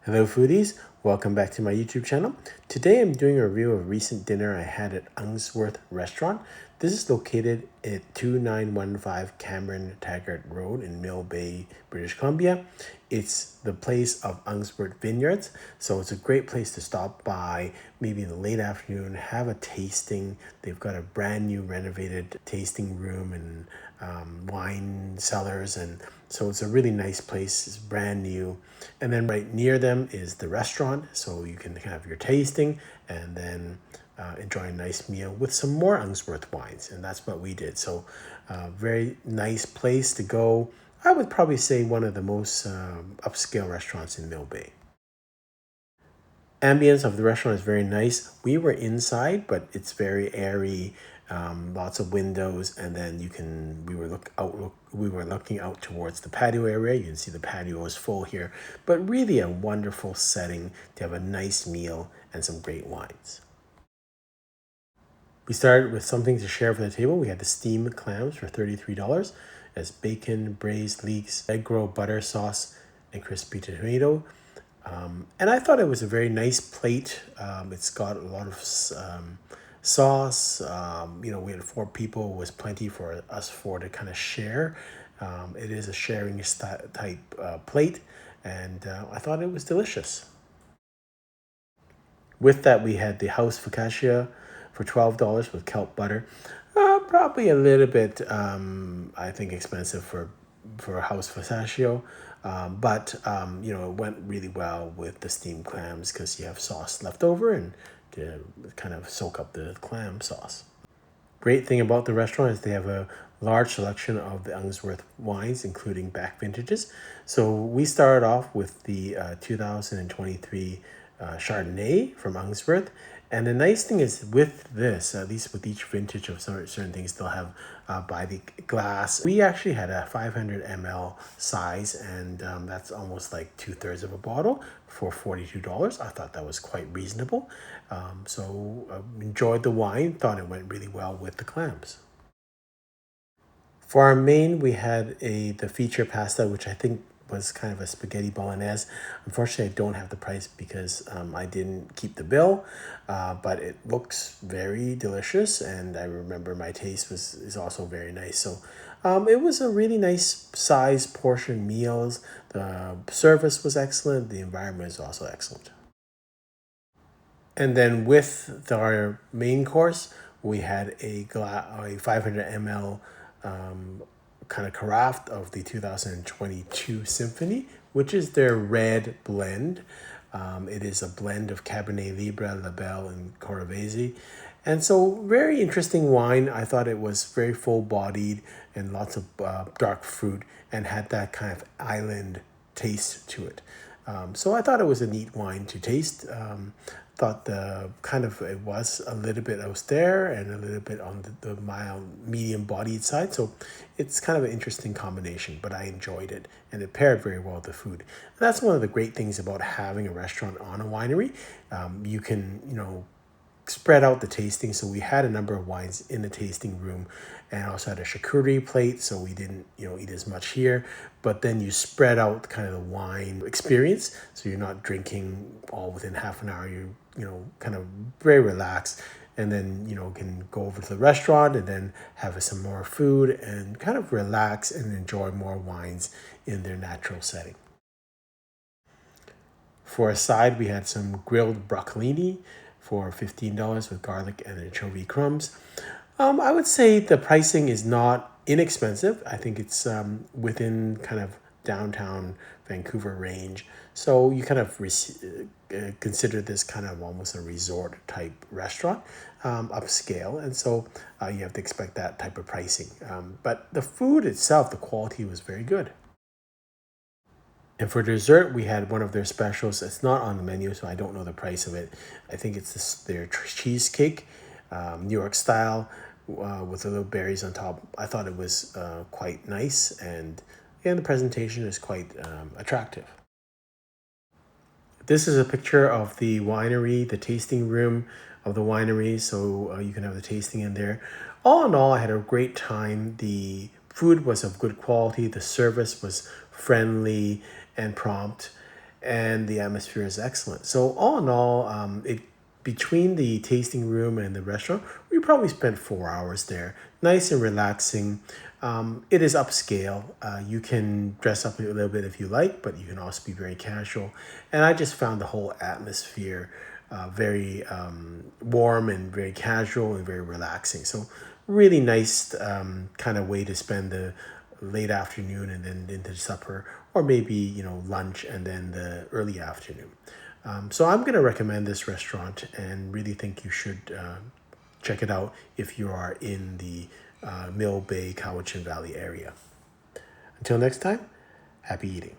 Hello foodies, welcome back to my YouTube channel. Today I'm doing a review of a recent dinner I had at Unsworth Restaurant. This is located at 2915 Cameron Taggart Road in Mill Bay, British Columbia. It's the place of Unworth Vineyards, so it's a great place to stop by maybe in the late afternoon, have a tasting. They've got a brand new renovated tasting room and wine cellars, and so it's a really nice place. It's brand new. And then right near them is the restaurant, so you can have your tasting and then enjoy a nice meal with some more Unsworth wines. And that's what we did. So very nice place to go. I would probably say one of the most upscale restaurants in Mill Bay. Ambience of the restaurant is very nice. We were inside, but it's very airy, lots of windows, and then we were looking out towards the patio area. You can see the patio is full here, but really a wonderful setting to have a nice meal and some great wines. We started with something to share for the table. We had the steamed clams for $33 as bacon, braised leeks, egg roll, butter sauce, and crispy tomato. And I thought it was a very nice plate. It's got a lot of sauce. We had 4 people. It was plenty for us 4 to kind of share. It is a sharing type plate, and I thought it was delicious. With that, we had the house focaccia for $12 with kelp butter. Probably a little bit, I think, expensive for a house focaccia, but it went really well with the steamed clams because you have sauce left over and to kind of soak up the clam sauce. Great thing about the restaurant is they have a large selection of the Unsworth wines, including back vintages. So we started off with the 2023 Chardonnay from Unsworth. And the nice thing is with this, at least with each vintage of certain things, they'll have by the glass. We actually had a 500 ml size, and that's almost like 2/3 of a bottle for $42. I thought that was quite reasonable. Enjoyed the wine, thought it went really well with the clams. For our main, we had the feature pasta, which I think was kind of a spaghetti bolognese. Unfortunately, I don't have the price because I didn't keep the bill, but it looks very delicious, and I remember my taste is also very nice. So it was a really nice size portion meals. The service was excellent. The environment is also excellent. And then with our main course, we had a 500 ml kind of carafe of the 2022 Symphony, which is their red blend. It is a blend of Cabernet Libre, Labelle, and Coravesi. And so very interesting wine. I thought it was very full-bodied and lots of dark fruit and had that kind of island taste to it. So I thought it was a neat wine to taste. Thought it was a little bit austere and a little bit on the mild, medium bodied side. So it's kind of an interesting combination, but I enjoyed it and it paired very well with the food. And that's one of the great things about having a restaurant on a winery. You can, spread out the tasting. So we had a number of wines in the tasting room and also had a charcuterie plate. So we didn't, eat as much here, but then you spread out kind of the wine experience. So you're not drinking all within half an hour. You kind of very relaxed, and then, can go over to the restaurant and then have some more food and kind of relax and enjoy more wines in their natural setting. For a side, we had some grilled broccolini for $15 with garlic and anchovy crumbs. I would say the pricing is not inexpensive. I think it's within kind of downtown Vancouver range. So you kind of consider this kind of almost a resort type restaurant, upscale. And so you have to expect that type of pricing. But the food itself, the quality was very good. And for dessert, we had one of their specials. It's not on the menu, so I don't know the price of it. I think it's their cheesecake, New York style, with the little berries on top. I thought it was quite nice, and the presentation is quite attractive. This is a picture of the winery, the tasting room of the winery, so you can have the tasting in there. All in all, I had a great time. The food was of good quality. The service was friendly and prompt. and the atmosphere is excellent. So all in all, between the tasting room and the restaurant, we probably spent 4 hours there. Nice and relaxing. It is upscale. You can dress up a little bit if you like, but you can also be very casual. And I just found the whole atmosphere very warm and very casual and very relaxing. So really nice kind of way to spend the late afternoon and then into supper, or maybe lunch and then the early afternoon. So I'm going to recommend this restaurant and really think you should check it out if you are in the Mill Bay, Cowichan Valley area. Until next time, happy eating.